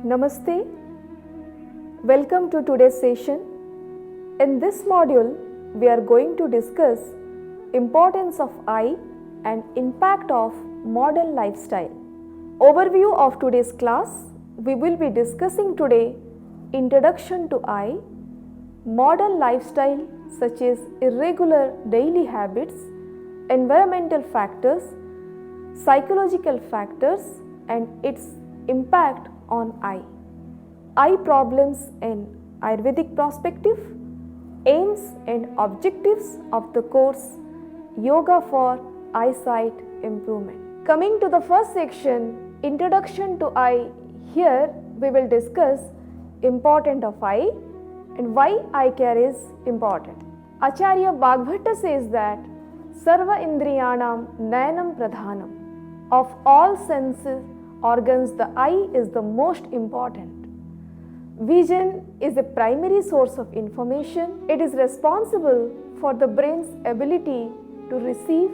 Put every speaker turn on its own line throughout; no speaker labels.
Namaste. Welcome to today's session. In this module, we are going to discuss importance of eye and impact of modern lifestyle. Overview of today's class, we will be discussing today introduction to eye, modern lifestyle such as irregular daily habits, environmental factors, psychological factors and its impact on eye. Eye problems in Ayurvedic perspective, aims and objectives of the course Yoga for Eyesight Improvement. Coming to the first section, Introduction to Eye, here we will discuss importance of eye and why eye care is important. Acharya Bhagbhatta says that Sarva Indriyanam Nayanam Pradhanam. Of all senses organs, the eye is the most important. Vision is a primary source of information. It is responsible for the brain's ability to receive,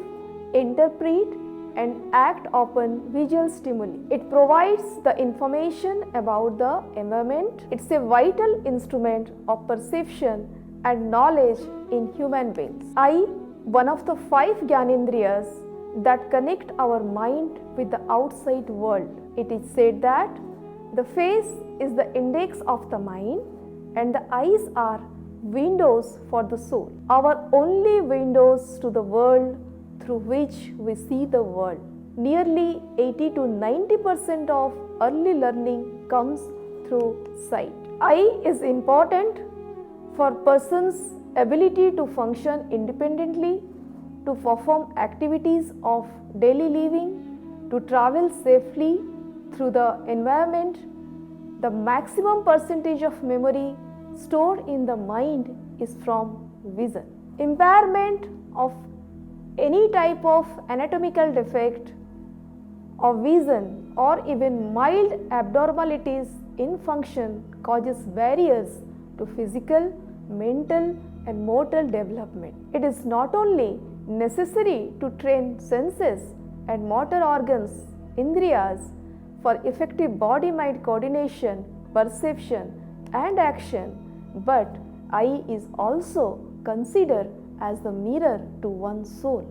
interpret and act upon visual stimuli. It provides the information about the environment. It's a vital instrument of perception and knowledge in human beings. Eye, one of the 5 Gyanendriyas that connect our mind with the outside world. It is said that the face is the index of the mind and the eyes are windows for the soul. Our only windows to the world through which we see the world. Nearly 80 to 90% of early learning comes through sight. Eye is important for person's ability to function independently, to perform activities of daily living, to travel safely through the environment. The maximum percentage of memory stored in the mind is from vision. Impairment of any type of anatomical defect of vision or even mild abnormalities in function causes barriers to physical, mental and motor development. It is not only necessary to train senses and motor organs, indriyas, for effective body-mind coordination, perception and action, but eye is also considered as the mirror to one's soul.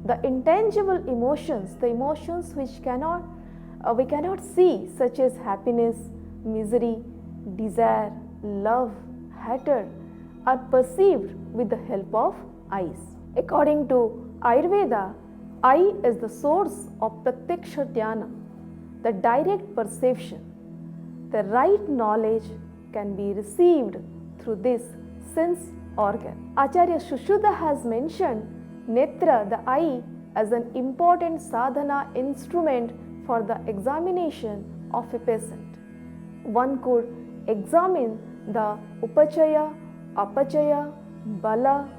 The intangible emotions, the emotions which we cannot see, such as happiness, misery, desire, love, hatred, are perceived with the help of eyes. According to Ayurveda, eye is the source of pratyaksha dhyana, the direct perception. The right knowledge can be received through this sense organ. Acharya Shushruta has mentioned netra, the eye, as an important sadhana instrument for the examination of a patient. One could examine the upachaya, apachaya, bala,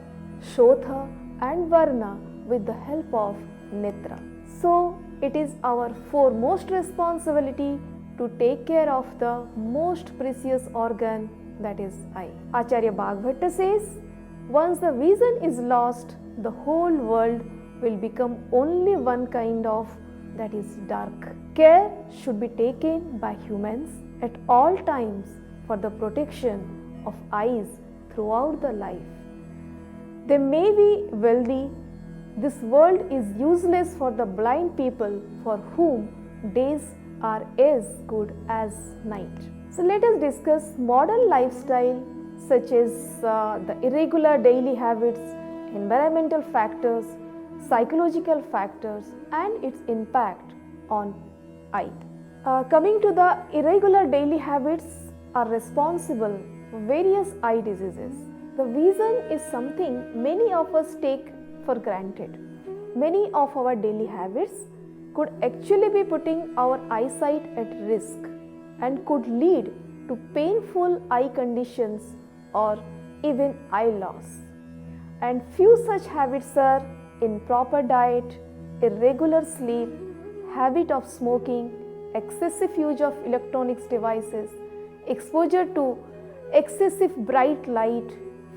shotha and varna with the help of netra. So, it is our foremost responsibility to take care of the most precious organ, that is eye. Acharya Bhagbhatta says, once the vision is lost, the whole world will become only one kind of, that is dark. Care should be taken by humans at all times for the protection of eyes throughout the life. They may be wealthy. This world is useless for the blind people for whom days are as good as night. So let us discuss modern lifestyle such as the irregular daily habits, environmental factors, psychological factors and its impact on eye. Coming to the irregular daily habits are responsible for various eye diseases. The vision is something many of us take for granted. Many of our daily habits could actually be putting our eyesight at risk and could lead to painful eye conditions or even eye loss. And few such habits are improper diet, irregular sleep, habit of smoking, excessive use of electronics devices, exposure to excessive bright light,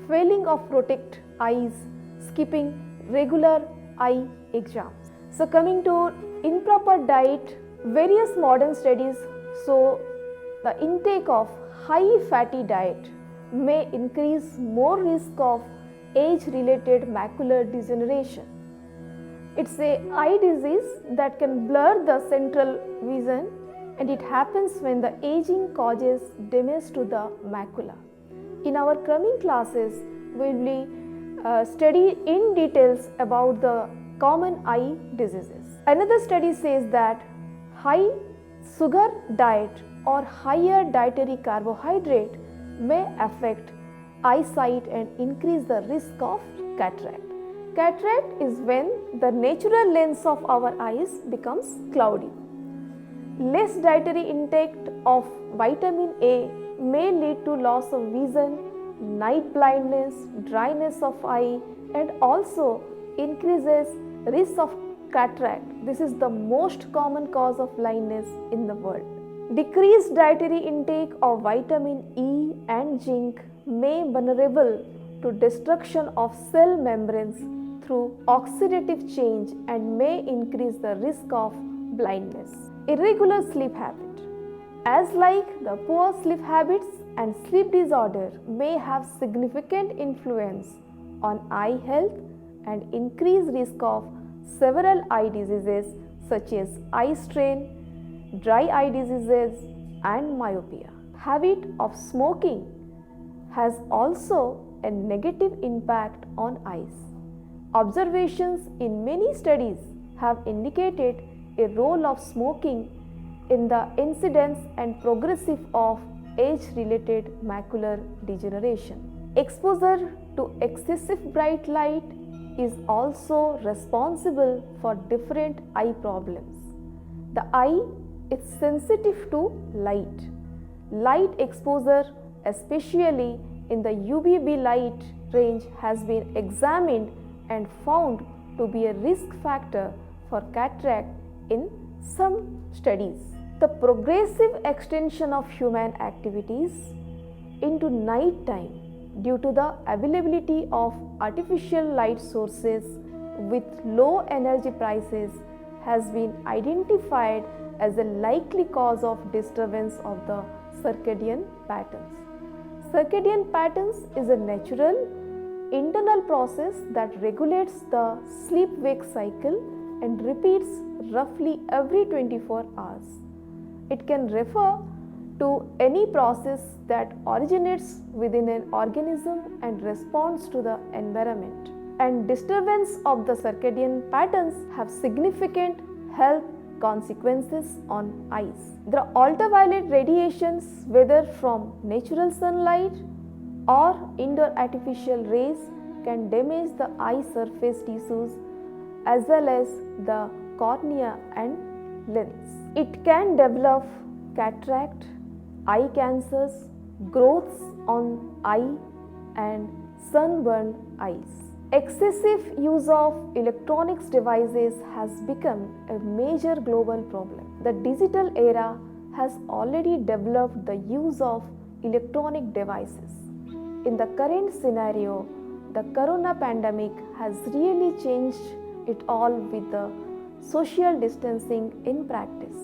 failing of protect eyes, skipping regular eye exams. So coming to improper diet, various modern studies show the intake of high fatty diet may increase more risk of age-related macular degeneration. It's an eye disease that can blur the central vision, and it happens when the aging causes damage to the macula. In our coming classes, we will be study in details about the common eye diseases. Another study says that high sugar diet or higher dietary carbohydrate may affect eyesight and increase the risk of cataract. Cataract is when the natural lens of our eyes becomes cloudy. Less dietary intake of vitamin A may lead to loss of vision, night blindness, dryness of eye, and also increases risk of cataract. This is the most common cause of blindness in the world. Decreased dietary intake of vitamin E and zinc may be vulnerable to destruction of cell membranes through oxidative change and may increase the risk of blindness. Irregular sleep habit. As like the poor sleep habits and sleep disorder may have significant influence on eye health and increase risk of several eye diseases such as eye strain, dry eye diseases and myopia. Habit of smoking has also a negative impact on eyes. Observations in many studies have indicated a role of smoking in the incidence and progressive of age-related macular degeneration. Exposure to excessive bright light is also responsible for different eye problems. The eye is sensitive to light. Light exposure, especially in the UVB light range, has been examined and found to be a risk factor for cataract in some studies. The progressive extension of human activities into night time due to the availability of artificial light sources with low energy prices has been identified as a likely cause of disturbance of the circadian patterns. Circadian patterns is a natural internal process that regulates the sleep-wake cycle and repeats roughly every 24 hours. It can refer to any process that originates within an organism and responds to the environment. And disturbance of the circadian patterns have significant health consequences on eyes. The ultraviolet radiations, whether from natural sunlight or indoor artificial rays, can damage the eye surface tissues as well as the cornea and lens. It can develop cataract, eye cancers, growths on eye and sunburned eyes. Excessive use of electronics devices has become a major global problem. The digital era has already developed the use of electronic devices. In the current scenario, the corona pandemic has really changed it all with the social distancing in practice.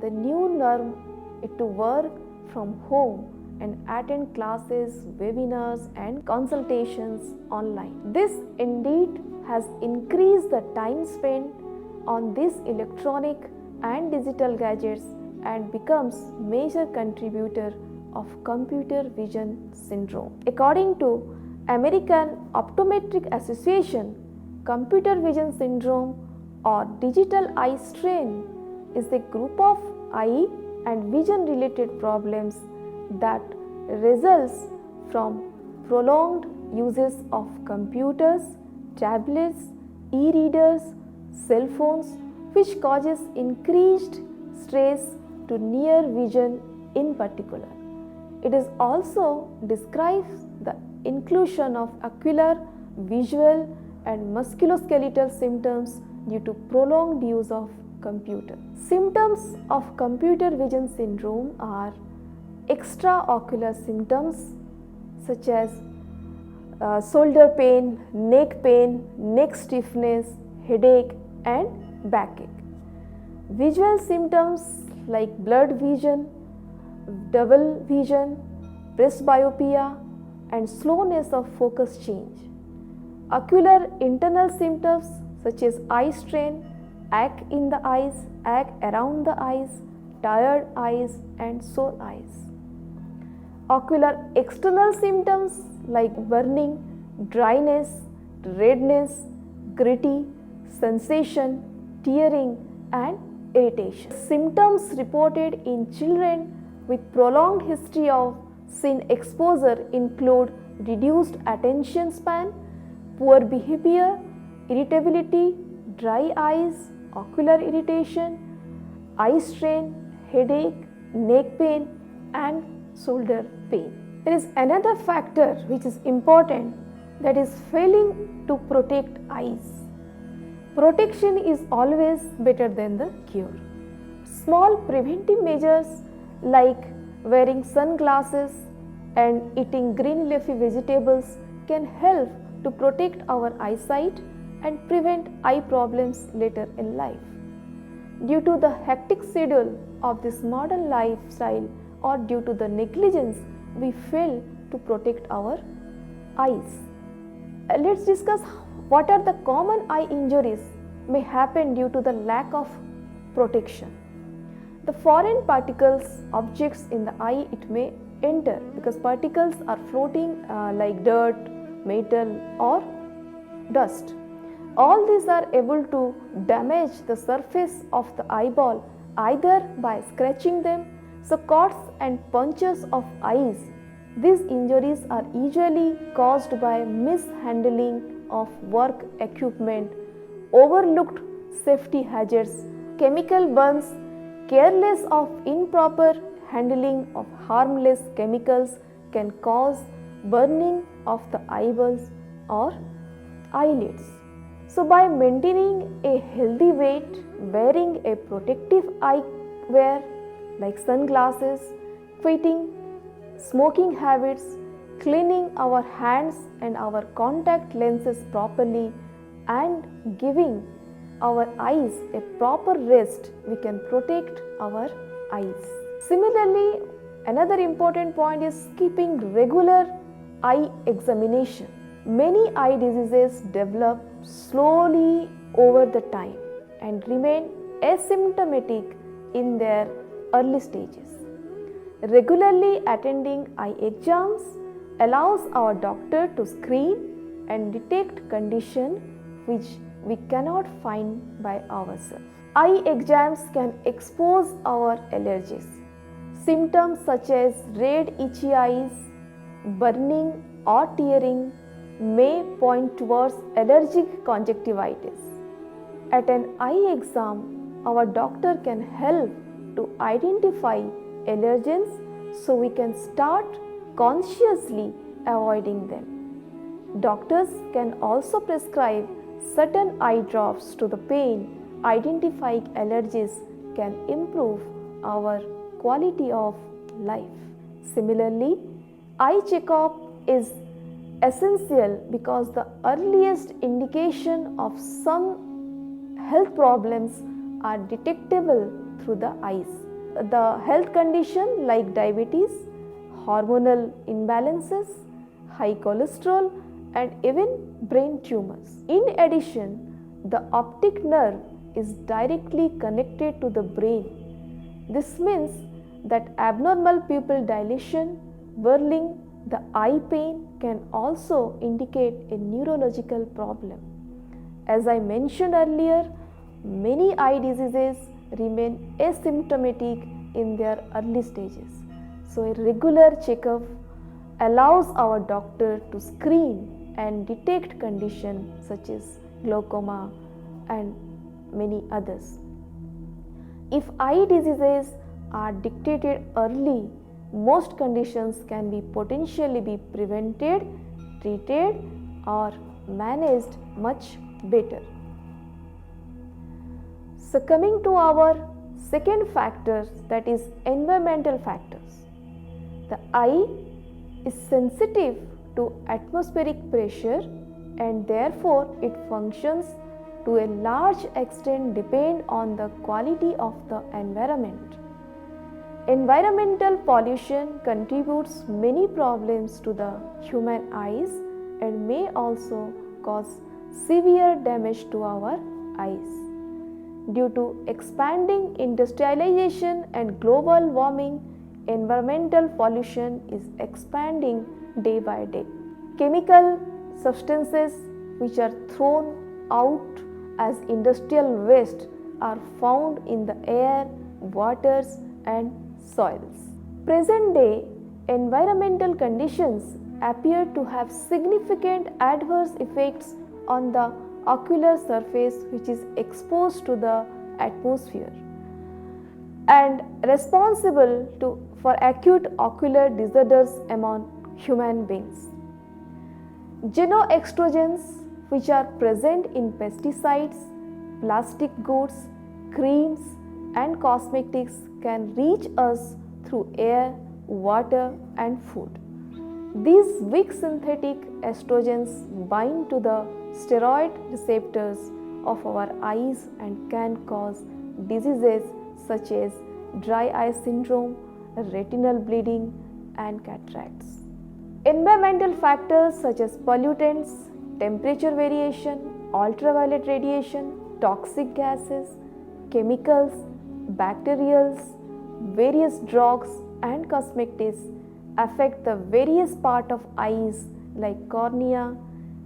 The new norm is to work from home and attend classes, webinars and consultations online. This indeed has increased the time spent on these electronic and digital gadgets and becomes major contributor of computer vision syndrome. According to American Optometric Association, computer vision syndrome or digital eye strain is a group of eye and vision related problems that results from prolonged uses of computers, tablets, e-readers, cell phones, which causes increased stress to near vision in particular. It is also describes the inclusion of ocular, visual and musculoskeletal symptoms due to prolonged use of computer. Symptoms of computer vision syndrome are extraocular symptoms such as shoulder pain, neck stiffness, headache and backache. Visual symptoms like blurred vision, double vision, presbyopia, and slowness of focus change. Ocular internal symptoms such as eye strain, ache in the eyes, ache around the eyes, tired eyes, and sore eyes. Ocular external symptoms like burning, dryness, redness, gritty, sensation, tearing, and irritation. Symptoms reported in children with prolonged history of sun exposure include reduced attention span, poor behavior, irritability, dry eyes, ocular irritation, eye strain, headache, neck pain, and shoulder pain. There is another factor which is important, that is failing to protect eyes. Protection is always better than the cure. Small preventive measures like wearing sunglasses and eating green leafy vegetables can help to protect our eyesight and prevent eye problems later in life. Due to the hectic schedule of this modern lifestyle or due to the negligence, we fail to protect our eyes. Let's discuss what are the common eye injuries may happen due to the lack of protection. The foreign particles, objects in the eye, it may enter because particles are floating like dirt, metal, or dust. All these are able to damage the surface of the eyeball either by scratching them. So cuts and punctures of eyes. These injuries are usually caused by mishandling of work equipment, overlooked safety hazards, chemical burns, careless of improper handling of harmless chemicals can cause burning of the eyeballs or eyelids. So by maintaining a healthy weight, wearing a protective eyewear like sunglasses, quitting smoking habits, cleaning our hands and our contact lenses properly, and giving our eyes a proper rest, we can protect our eyes. Similarly, another important point is keeping regular eye examination. Many eye diseases develop slowly over the time and remain asymptomatic in their early stages. Regularly attending eye exams allows our doctor to screen and detect conditions which we cannot find by ourselves. Eye exams can expose our allergies. Symptoms such as red itchy eyes, burning or tearing may point towards allergic conjunctivitis. At an eye exam, our doctor can help to identify allergens so we can start consciously avoiding them. Doctors can also prescribe certain eye drops to the pain. Identifying allergies can improve our quality of life. Similarly, eye checkup is essential because the earliest indication of some health problems are detectable through the eyes. The health condition like diabetes, hormonal imbalances, high cholesterol, and even brain tumors. In addition, the optic nerve is directly connected to the brain. This means that abnormal pupil dilation, whirling, the eye pain can also indicate a neurological problem. As I mentioned earlier, many eye diseases remain asymptomatic in their early stages. So a regular checkup allows our doctor to screen and detect conditions such as glaucoma and many others. If eye diseases are detected early, most conditions can be potentially be prevented, treated, or managed much better. So coming to our second factor, that is environmental factors. The eye is sensitive to atmospheric pressure and therefore it functions to a large extent depend on the quality of the environment. Environmental pollution contributes many problems to the human eyes and may also cause severe damage to our eyes. Due to expanding industrialization and global warming, environmental pollution is expanding day by day. Chemical substances which are thrown out as industrial waste are found in the air, waters, and soils. Present day environmental conditions appear to have significant adverse effects on the ocular surface which is exposed to the atmosphere and responsible for acute ocular disorders among human beings. Xenoestrogens which are present in pesticides, plastic goods, creams and cosmetics can reach us through air, water and food. These weak synthetic estrogens bind to the steroid receptors of our eyes and can cause diseases such as dry eye syndrome, retinal bleeding and cataracts. Environmental factors such as pollutants, temperature variation, ultraviolet radiation, toxic gases, chemicals, bacterials, various drugs and cosmetics affect the various parts of eyes like cornea,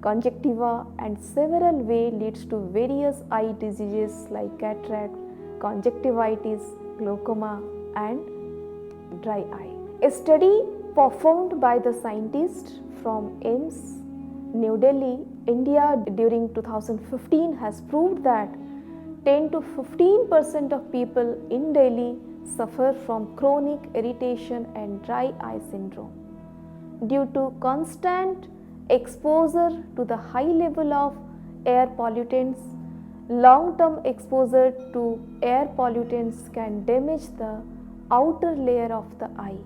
conjunctiva and several ways leads to various eye diseases like cataract, conjunctivitis, glaucoma and dry eye. A study performed by the scientists from AIIMS, New Delhi, India during 2015 has proved that 10 to 15% of people in Delhi suffer from chronic irritation and dry eye syndrome. Due to constant exposure to the high level of air pollutants, long-term exposure to air pollutants can damage the outer layer of the eye.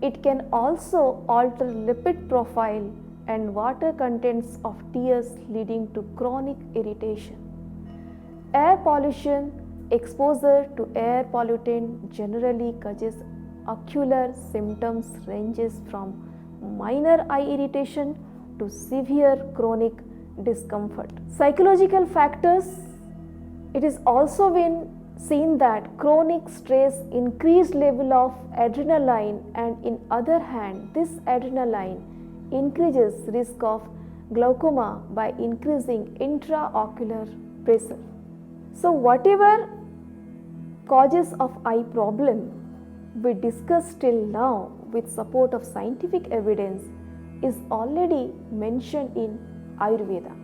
It can also alter lipid profile and water contents of tears leading to chronic irritation. Air pollution exposure to air pollutant generally causes ocular symptoms ranges from minor eye irritation to severe chronic discomfort. Psychological factors, it is also been seen that chronic stress increased level of adrenaline and in other hand this adrenaline increases risk of glaucoma by increasing intraocular pressure. So whatever causes of eye problem we discussed till now with support of scientific evidence is already mentioned in Ayurveda.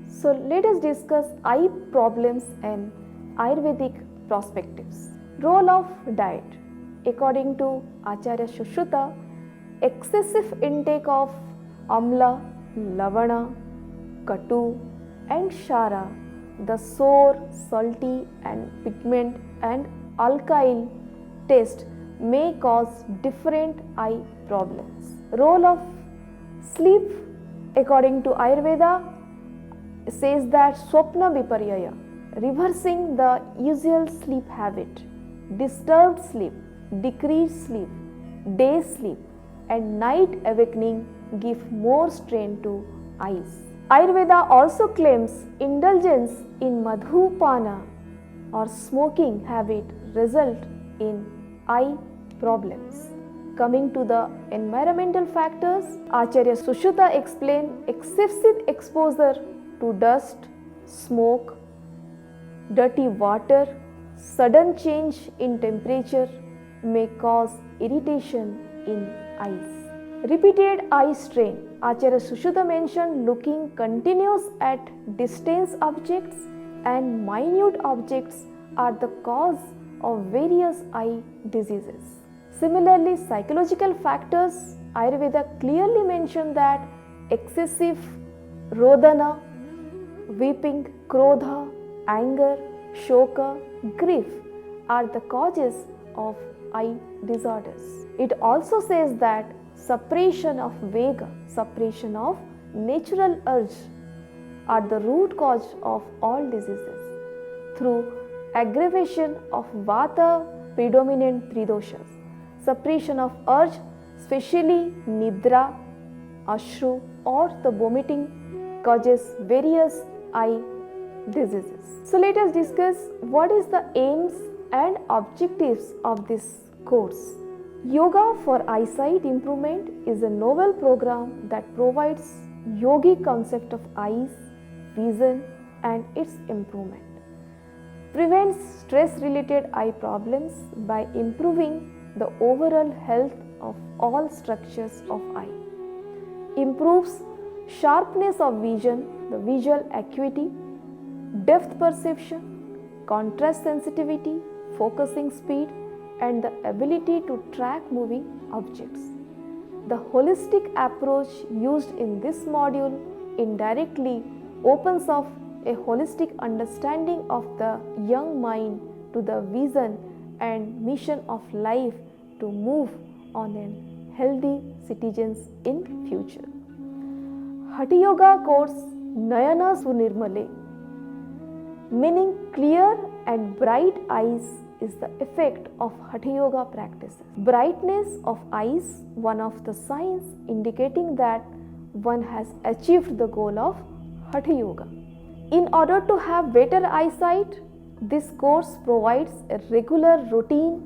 So let us discuss eye problems and Ayurvedic perspectives. Role of diet. According to Acharya Sushruta, excessive intake of amla, lavana, katu and shara, the sour, salty and pigment and alkyl taste may cause different eye problems. Role of sleep. According to Ayurveda, says that swapna viparyaya, reversing the usual sleep habit, disturbed sleep, decreased sleep, day sleep and night awakening give more strain to eyes. Ayurveda also claims indulgence in madhupana or smoking habit result in eye problems. Coming to the environmental factors, Acharya Sushruta explained excessive exposure to dust, smoke, dirty water, sudden change in temperature may cause irritation in eyes. Repeated eye strain. Acharya Sushruta mentioned looking continuous at distant objects and minute objects are the cause of various eye diseases. Similarly, psychological factors, Ayurveda clearly mentioned that excessive rodana, weeping, krodha, anger, shoka, grief are the causes of eye disorders. It also says that suppression of vega, suppression of natural urge are the root cause of all diseases. Through aggravation of vata, predominant three doshas. Suppression of urge, especially nidra, ashru or the vomiting, causes various eye diseases. So let us discuss what is the aims and objectives of this course. Yoga for eyesight improvement is a novel program that provides yogic concept of eyes, vision and its improvement. Prevents stress related eye problems by improving the overall health of all structures of eye. Improves sharpness of vision, the visual acuity, depth perception, contrast sensitivity, focusing speed and the ability to track moving objects. The holistic approach used in this module indirectly opens up a holistic understanding of the young mind to the vision and mission of life to move on a healthy citizens in future. Hatha Yoga course Nayana Sunirmale, meaning clear and bright eyes, is the effect of Hatha Yoga practices. Brightness of eyes, one of the signs indicating that one has achieved the goal of Hatha Yoga. In order to have better eyesight, this course provides a regular routine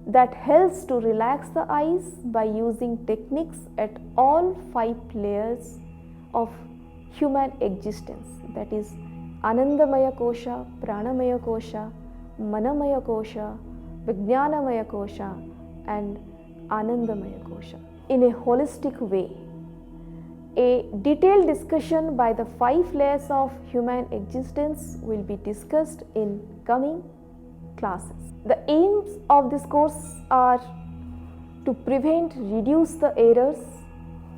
that helps to relax the eyes by using techniques at all 5 layers of human existence, that is Anandamaya Kosha, Pranamaya Kosha, Manamaya Kosha, Vijnanamaya Kosha and Anandamaya Kosha in a holistic way. A detailed discussion by the 5 layers of human existence will be discussed in coming classes. The aims of this course are to prevent, reduce the errors,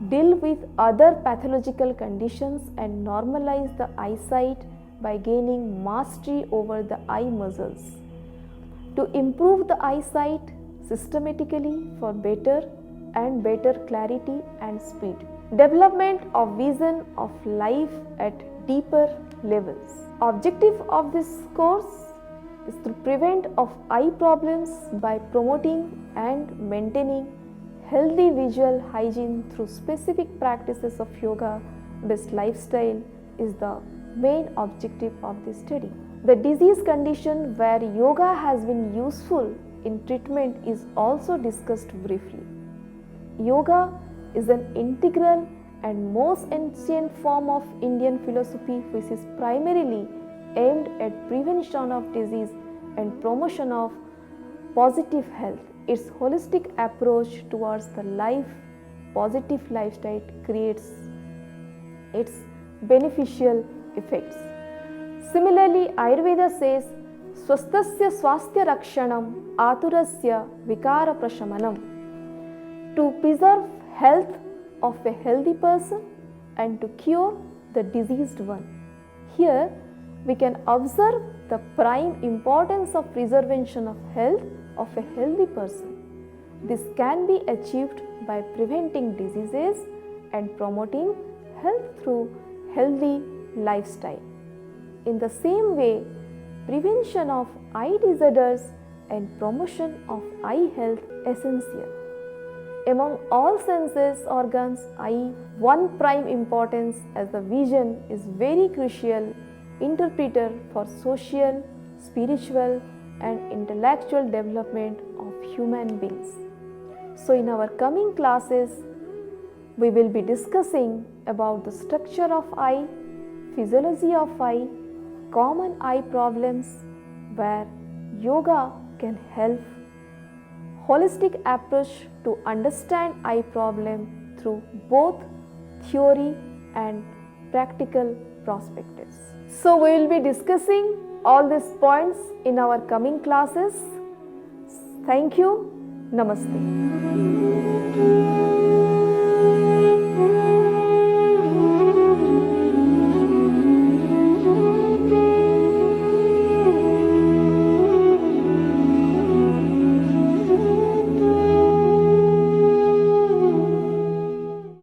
deal with other pathological conditions and normalize the eyesight by gaining mastery over the eye muscles, to improve the eyesight systematically for better and better clarity and speed. Development of vision of life at deeper levels. Objective of this course is to prevent of eye problems by promoting and maintaining healthy visual hygiene through specific practices of yoga based lifestyle is the main objective of this study. The disease condition where yoga has been useful in treatment is also discussed briefly. Yoga is an integral and most ancient form of Indian philosophy which is primarily aimed at prevention of disease and promotion of positive health. Its holistic approach towards the positive lifestyle creates its beneficial effects. Similarly, Ayurveda says, Swastasya swasthya rakshanam aturasya vikara prashamanam, to preserve health of a healthy person and to cure the diseased one. Here we can observe the prime importance of preservation of health of a healthy person. This can be achieved by preventing diseases and promoting health through healthy lifestyle. In the same way, prevention of eye disorders and promotion of eye health essential. Among all senses organs, eye, one prime importance as the vision is very crucial interpreter for social, spiritual and intellectual development of human beings. So in our coming classes, we will be discussing about the structure of eye, physiology of eye, common eye problems where yoga can help, holistic approach to understand eye problem through both theory and practical perspectives. So we will be discussing all these points in our coming classes. Thank you. Namaste.